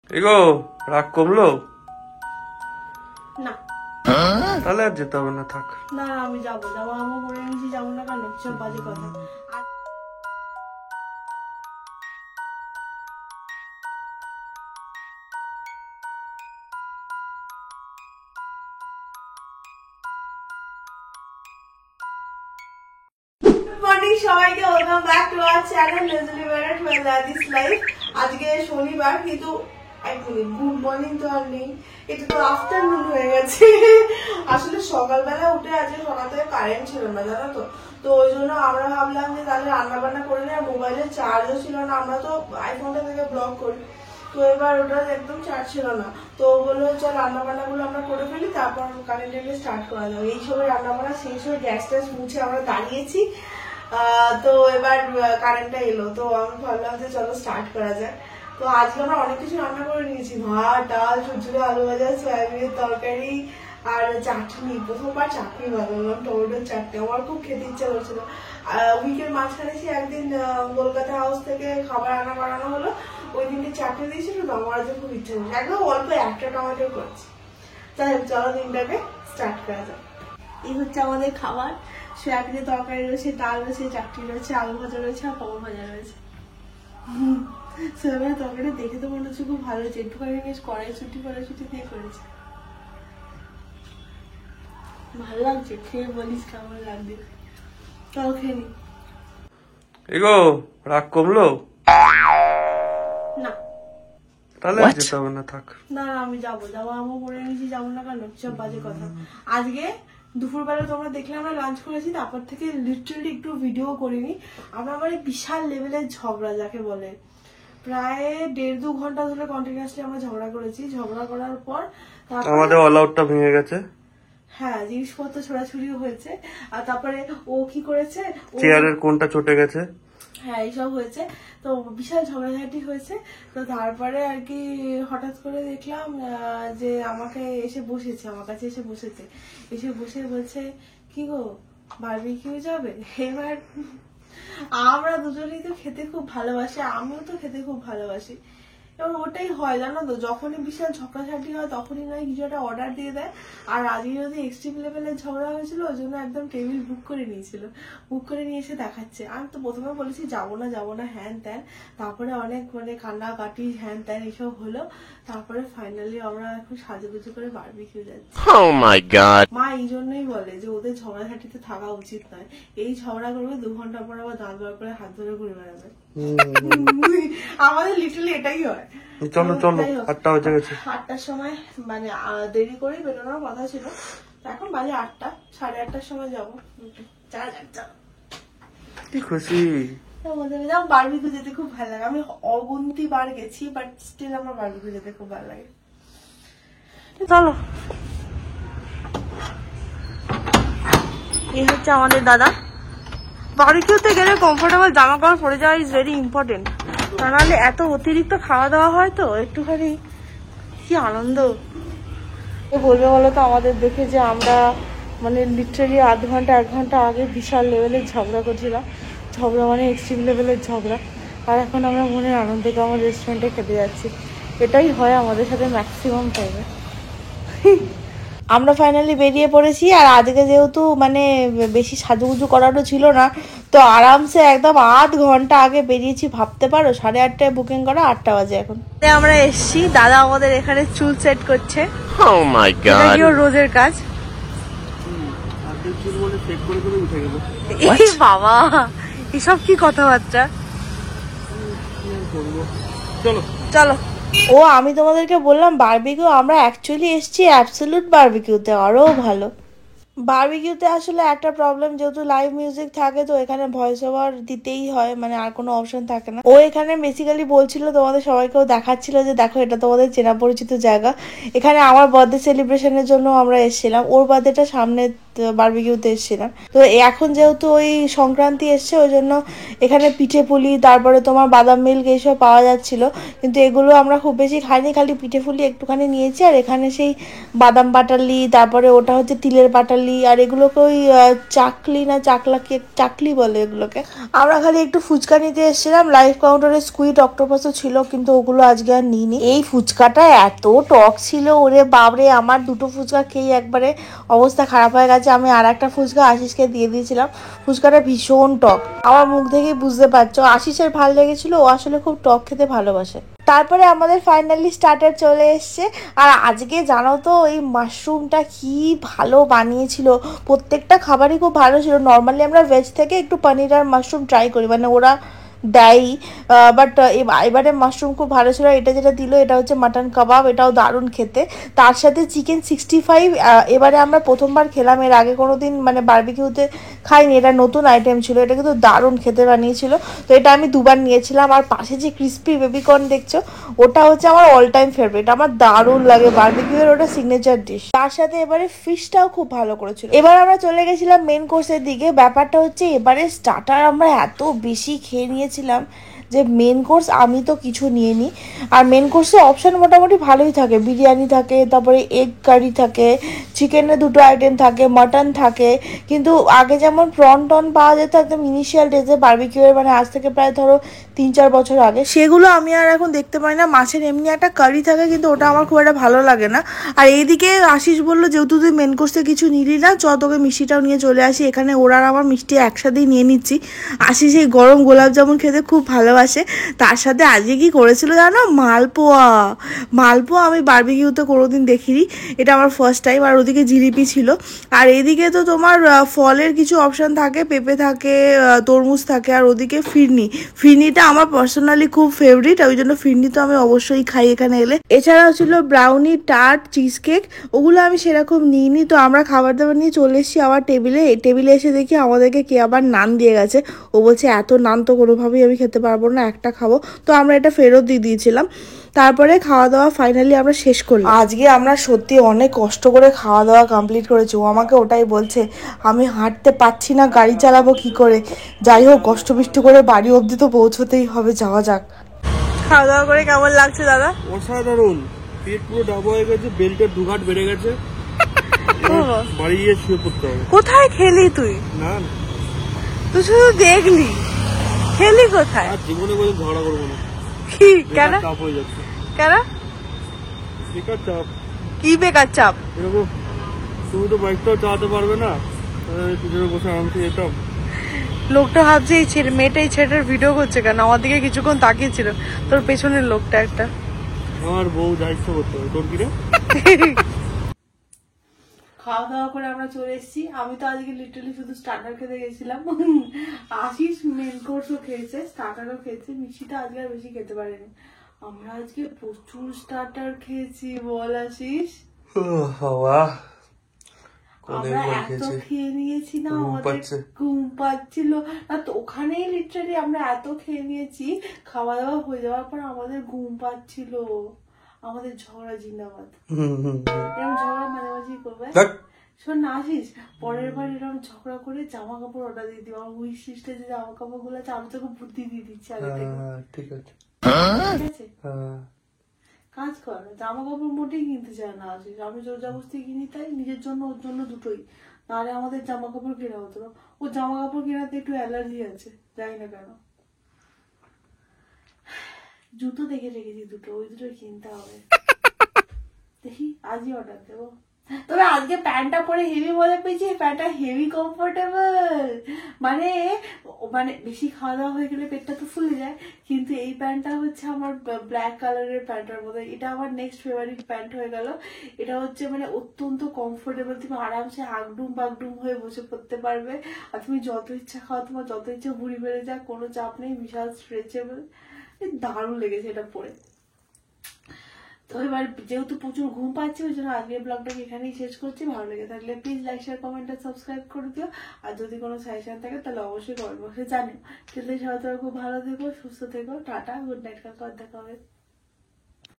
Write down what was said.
এগো রাগ কমলো না? তাহলে আর যেতে হবে না, থাক। না আমি যাবো যাবো, আমি বলে নিয়েছি যাবো না কেন, সব বাজে কথা। মর্নিং সবাইকে, welcome back to our channel লেজলি বেরাট দিস লাইফ। আজকে শনিবার, কিন্তু এক মিনিট, গুড মর্নিং তো আর নেই, এটা তো আফটারনুন হয়ে গেছে। আসলে সকালবেলা উঠে আজকে সকাল থেকে কারেন্ট ছিল না, জানো তো। তো ওই জন্য আমরা ভাবলাম যে তাহলে রান্না বান্না করে নিই, আর মোবাইলে চার্জও ছিল না, আমরা তো আইফোনটা থেকে ব্লগ করি, তো এবার ওটা একদম চার্জ ছিল না। তো বললো চল রান্না বান্না গুলো আমরা করে ফেলি, তারপর কারেন্ট এলে স্টার্ট করা যাবে। এই সময় রান্না বান্না শেষ হয়ে গ্যাস ট্যাস মুছে আমরা দাঁড়িয়েছি। তো এবার কারেন্টটা এলো, তো আমি ভাবলাম যে চলো স্টার্ট করা যায়। তো আজকে আমরা অনেক কিছু রান্না করে নিয়েছি, ভাত, ডাল, ঝুরঝুরে আলু ভাজা, সয়াবিনের তরকারি আর চাটনি। প্রথমবার চাটনি বানালাম, টমেটোর চাটনি, আমার খুব খেতে ইচ্ছা করছিল। উইকের মাঝখানে সে একদিন কলকাতা হাউস থেকে খাবার আনা বানানো হলো, ওই দিনকে চাটনি দিয়েছিল, তো আমার আজকে খুব ইচ্ছা করছে, একদম অল্প একটা টমেটো করছি। যাই হোক, চলো দিনটাকে স্টার্ট করা যায়। এই হচ্ছে আমাদের খাবার, সয়াবিনের তরকারি রয়েছে, ডাল রয়েছে, চাটনি রয়েছে, আলু ভাজা রয়েছে আর পমো ভাজা রয়েছে। সয়াবিনের তরকারি দেখে তো মনে হচ্ছে খুব ভালো হয়েছে, একটুখানি বেশ কড়াইশুঁটি দিয়ে করেছে, ভালো লাগছে। খেয়ে বলিস কেমন লাগবে, তাও খেয়ে নি। এগো রাগ কমলো না? তাহলে আর যেতে হবে না, থাক। না আমি যাবো যাবো, আমি বলে নিয়েছি যাবো না কেন, সব বাজে কথা। আজকে দুপুরবেলা তোমরা দেখলে আমরা লাঞ্চ করেছি, তারপর থেকে লিটারালি একটু ভিডিও করিনি। আমরা মানে বিশাল লেভেলের ঝগড়া যাকে বলে, প্রায় 1.5-2 ঘন্টা ধরে কন্টিনিউয়াসলি আমরা ঝগড়া করেছি। ঝগড়া করার পর আমাদের অল আউটটা ভেঙে গেছে। হ্যাঁ, জিনিসপত্র ছোড়াছুড়িও হয়েছে। আর তারপরে ও কি করেছে, চেয়ারের কোনটা চটে গেছে, হ্যাঁ এইসব হয়েছে। তো বিশাল ঝগড়াঝাটি হয়েছে। তো তারপরে আর কি হঠাৎ করে দেখলাম যে আমাকে এসে বসেছে, আমার কাছে এসে বসেছে, এসে বসে বলছে কি গো বারবিকিউ যাবে। এবার আমরা দুজনেই তো খেতে খুব ভালোবাসি, আমিও তো খেতে খুব ভালোবাসি। এবার ওটাই হয় জানো তো, যখনই বিশাল ঝগড়াঝাটি হয় তখনই নয় কিছু একটা অর্ডার দিয়ে দেয়। আর আজকে যদি এক্সট্রিম লেভেলের ঝগড়া হয়েছিল, ওই জন্য একদম টেবিল বুক করে নিয়েছিল, বুক করে নিয়ে এসে দেখাচ্ছে। আমি তো প্রথমে বলেছি যাবো না হ্যান ত্যান, তারপরে অনেক মানে কান্নাকাটি হ্যান ত্যান এইসব হলো। তারপরে ফাইনালি আমরা এখন সাজুগুজু করে বারবিকিউ যাচ্ছি। Oh my God! মা এই জন্যই বলে যে ওদের ঝগড়াঝাটিতে থাকা উচিত নয়, এই ঝগড়া করবে 2 ঘন্টা পর আবার দাঁত বার করে হাত ধরে ঘুরে বেড়াবে। আমাদের লিটারালি এটাই হয়। চলো চলো, 8টা বাজে গেছে। 8টার সময় মানে দেরি করে বেরোনোর কথা ছিল, এখন বাজে 8টা, 8:30টার সময় যাবো। কি খুশি। বারবিকিউ যেতে খুব ভালো লাগে, আমি অগুন্তি বার গেছি, বাট স্টিল আমার বারবিকিউ যেতে খুব ভালো লাগে। চলো, এই হচ্ছে আমাদের দাদা। বারবিকিউতে গেলে কমফোর্টেবল জামা কাপড় পরে যাওয়া ইজ ভেরি ইম্পর্টেন্ট, তা নাহলে এত অতিরিক্ত খাওয়া দাওয়া হয় তো একটুখানি কি আনন্দ বলবে বলো তো আমাদের দেখে, যে আমরা মানে লিটারালি 1 ঘন্টা আগে বিশাল লেভেলের ঝগড়া করছিলাম। ঝগড়া মানে এক্সট্রিম লেভেলের ঝগড়া, আর এখন আমরা মনের আনন্দে আমার রেস্টুরেন্টে খেতে যাচ্ছি। এটাই হয় আমাদের সাথে ম্যাক্সিমাম টাইমে। আমরা ফাইনালি বেরিয়ে পড়েছি, আর আজকে যেহেতু মানে বেশি সাজুগুজু করারও ছিল না, তো আরামসে একদম 8 ঘন্টা আগে বেরিয়েছি, ভাবতে পারো। 8:30টায় বুকিং করা, 8টা বাজে এখন। আমরা এসছি, দাদা আমাদের এখানে চুল সেট করছে। Oh my God! এটা রোজের কাজ। এই বাবা, এসব কি কথাবার্তা। চলো চলো। ও আমি তোমাদেরকে বললাম বারবিকিউ, আমরা অ্যাকচুয়ালি এসেছি অ্যাবসলিউট বারবিকিউতে, আরো ভালো। বারবিকিউতে আসলে একটা প্রবলেম, যেহেতু লাইভ মিউজিক থাকে তো এখানে ভয়েস ওভার দিতেই হয়, মানে আর কোনো অপশন থাকে না। ও এখানে বেসিক্যালি বলছিল তোমাদের সবাইকেও দেখাচ্ছিল যে দেখো এটা তোমাদের চেনা পরিচিত জায়গা। এখানে আমার বার্থডে সেলিব্রেশনের জন্য আমরা এসেছিলাম, ওর বার্থডেটা সামনের বারবিকিউতে এসেছিলাম। তো এখন যেহেতু ওই সংক্রান্তি এসছে ওই জন্য এখানে পিঠে পুলি, তারপরে তোমার বাদাম মিল্ক এইসব পাওয়া যাচ্ছিল, কিন্তু এগুলো আমরা খুব বেশি খাইনি, খালি পিঠে পুলি একটুখানি নিয়েছি। আর এখানে সেই বাদাম পাটালি, তারপরে ওটা হচ্ছে তিলের পাটালি, আর এগুলোকে ওই চাকলি না চাকলি বলে এগুলোকে। আমরা খালি একটু ফুচকা নিতে এসেছিলাম, লাইফ কাউন্টারে স্কুইড অক্টোপাসও ছিল, কিন্তু ওগুলো আজকে আর নিইনি। এই ফুচকাটা এত টক ছিল, ওরে বাবরে, আমার দুটো ফুচকা খেয়ে একবারে অবস্থা খারাপ হয়ে গেছে। আমি আর একটা ফুচকা আশিসকে দিয়ে দিয়েছিলাম, ফুচকাটা ভীষণ টক, আমার মুখ দেখেই বুঝতে পারছো। আশিসের ভালো লেগেছিল, ও আসলে খুব টক খেতে ভালোবাসে। তারপরে আমাদের ফাইনালি স্টার্টার চলে এসছে। আর আজকে জানো তো এই মাশরুমটা কি ভালো বানিয়েছিল, প্রত্যেকটা খাবারই খুব ভালো ছিল। নর্মালি আমরা ভেজ থেকে একটু পনির আর মাশরুম ট্রাই করি, মানে ওরা দেয়, বাট এবারে মাশরুম খুব ভালো ছিল। এটা যেটা দিল এটা হচ্ছে মাটন কাবাব, এটাও দারুণ খেতে। তার সাথে চিকেন 65 এবারে আমরা প্রথমবার খেলাম, এর আগে কোনো দিন মানে বারবিকিউতে খাইনি, এটা নতুন আইটেম ছিল, এটা কিন্তু দারুণ খেতে বানিয়েছিল। তো এটা আমি দুবার নিয়েছিলাম। আর পাশে যে ক্রিস্পি বেবিকর্ন দেখছো, ওটা হচ্ছে আমার অল টাইম ফেভারিট, আমার দারুণ লাগে বারবিকিউয়ের, ওটা সিগনেচার ডিশ। তার সাথে এবারে ফিশটাও খুব ভালো করেছিল। এবার আমরা চলে গেছিলাম মেন কোর্সের দিকে। ব্যাপারটা হচ্ছে এবারে স্টার্টার আমরা এত বেশি খেয়ে নিয়েছিলাম যে মেন কোর্স আমি তো কিছু নিয়ে নিই। আর মেন কোর্সে অপশান মোটামুটি ভালোই থাকে, বিরিয়ানি থাকে, তারপরে এগ কারি থাকে, চিকেনের দুটো আইটেম থাকে, মাটন থাকে। কিন্তু আগে যেমন প্রন টন পাওয়া যেত একদম ইনিশিয়াল ডেজে বারবিকিউয়ের, মানে আজ থেকে প্রায় ধরো 3-4 বছর আগে, সেগুলো আমি আর এখন দেখতে পাই না। মাছের এমনি একটা কারি থাকে, কিন্তু ওটা আমার খুব একটা ভালো লাগে না। আর এইদিকে আশিস বললো যেহেতু তুই মেন কোর্সে কিছু নিলি না, চ তোকে মিষ্টিটাও নিয়ে চলে আসি। এখানে ওরা আর আমার মিষ্টি একসাথেই নিয়ে নিচ্ছি। আশিস এই গরম গোলাপ জামুন খেতে খুব ভালোবাসে। তার সাথে আজকে কি করেছিল জানো, মালপোয়া। মালপোয়া আমি বারবিকিউতে কোনোদিন দেখিনি, এটা আমার ফার্স্ট টাইম। আর ওদিকে জিলিপি ছিল। আর এইদিকে তো তোমার ফলের কিছু অপশান থাকে, পেঁপে থাকে, তরমুজ থাকে। আর ওদিকে ফিরনিটা আমার পার্সোনালি খুব ফেভারিট, ওই জন্য ফিরনি তো আমি অবশ্যই খাই এখানে এলে। এছাড়াও ছিল ব্রাউনি, টার্ট, চিজ কেক, ওগুলো আমি সেরকম নিইনি। তো আমরা খাবার দাবার নিয়ে চলে এসেছি আবার টেবিলে এসে দেখি আমাদেরকে কে আবার নান দিয়ে গেছে। ও বলছে এত নান তো কোনোভাবেই আমি খেতে পারবো না, একটা খাবো। তো আমরা এটা ফেরত দিয়ে দিয়েছিলাম। তারপরে খাওয়া দাওয়া ফাইনালি আমরা শেষ করলাম। আজকে আমরা সত্যি অনেক কষ্ট করে খাওয়া দাওয়া কমপ্লিট করেছি। ও আমাকে ওটাই বলছে, আমি হাঁটতে পারছি না, গাড়ি চালাবো কি করে। যাই হোক, কষ্ট বিষ্ট করে বাড়ি অবধি তো পৌঁছতেই হবে, যাওয়া যাক। খাওয়া দাওয়া করে কেমন লাগছে দাদা? অসাধারণ, পেট পুরো ডাব হয়ে গেছে, বেল্টের দুঘাট বেড়ে গেছে, বাড়ি গিয়ে শুয়ে পড়তে হবে। কোথায় খেলি তুই? না তুই শুধু দেখলি, খেলি কোথায়? আর জীবনে বলে ঝগড়া করবো না। কি কেন? চাপ হয়ে যাচ্ছে। কেন? বেকার চাপ। কি বেকার চাপ? এরকম তুমি তো বাইকটাও চালাতে পারবে না, পিছনে বসে আরামসে যেতাম। লোকটা ভাবছে এই মেয়েটা এই ছেলেটার ভিডিও করছে কেন, আমার দিকে কিছুক্ষণ তাকিয়েছিল। তোর পেছনের লোকটা একটা, আমার বউ যা ইচ্ছা করতে হবে, তোর কি রে? খাওয়া দাওয়া করে আমরা চলে এসেছি। আমি তো আজকে লিটারালি শুধু স্টার্টার খেতে গেছিলাম। আশিস মেন কোর্সও খেয়েছে, স্টার্টারও খেয়েছে, মিষ্টিটা আজকে আর বেশি খেতে পারেনি। আমরা আজকে প্রচুর স্টার্টার খেয়েছি, বল আশিস। আমরা এত খেয়ে নিয়েছি না, আমাদের ঘুম পাচ্ছিল না। তো ওখানেই লিটারালি আমরা এত খেয়ে নিয়েছি, খাওয়া দাওয়া হয়ে যাওয়ার পর আমাদের ঘুম পাচ্ছিল। আমাদের ঝগড়া জিন্দাবাদ। এরকম ঝগড়া মাঝে মাঝেই করবে। শোন না আসিস, পরের বার এরকম ঝগড়া করে জামা কাপড় অর্ডার দিয়ে দিও। আমার উইশ লিস্টে যে জামা কাপড় গুলো আছে আমি তোকে বুদ্ধি দিয়ে দিচ্ছি আগে থেকে। ঠিক আছে, ঠিক আছে, কাজ কর। জামা কাপড় মোটেই কিনতে চায় না আসিস, আমি জোর জবরদস্তি কিনি, তাই নিজের জন্য ওর জন্য দুটোই। নাহলে আমাদের জামা কাপড় কেনা হতো না। ও জামা কাপড় কেনাতে একটু অ্যালার্জি আছে, জানি না কেন। জুতো দেখে রেখেছি দুটো, ওই দুটো কিনতে হবে। দেখি আজই অর্ডার দেবো। তবে আজকে প্যান্টটা পরে হেভি মজা পেয়েছি, প্যান্টটা হেভি কমফোর্টেবল। মানে বেশি খাওয়া দাওয়া হয়ে গেলে পেটটা তো ফুলে যায়, কিন্তু এই প্যান্টটা হচ্ছে আমার ব্ল্যাক কালারের প্যান্টের মতো। এটা আমার নেক্সট ফেভারিট প্যান্ট হয়ে গেল। এটা হচ্ছে মানে অত্যন্ত কমফোর্টেবল, তুমি আরামসে আগডুম বাগডুম হয়ে বসে পড়তে পারবে। আর তুমি যত ইচ্ছা খাও, তোমার যত ইচ্ছা ভুড়ি বেড়ে যাক, কোনো চাপ নেই, বিশাল স্ট্রেচেবল। দারুণ লেগেছে এটা পরে। তো এবার যেহেতু প্রচুর ঘুম পাচ্ছি, ওই জন্য আজকের ব্লগটাকে এখানেই শেষ করছি। ভালো লেগে থাকলে প্লিজ লাইক, শেয়ার, কমেন্ট আর সাবস্ক্রাইব করে দিও। আর যদি কোনো সাজেশন থাকে তাহলে অবশ্যই কমেন্ট বক্সে জানিও। তাহলে সবাই তোমরা খুব ভালো থেকো, সুস্থ থেকো, টাটা, গুড নাইট, কালকে দেখা হবে।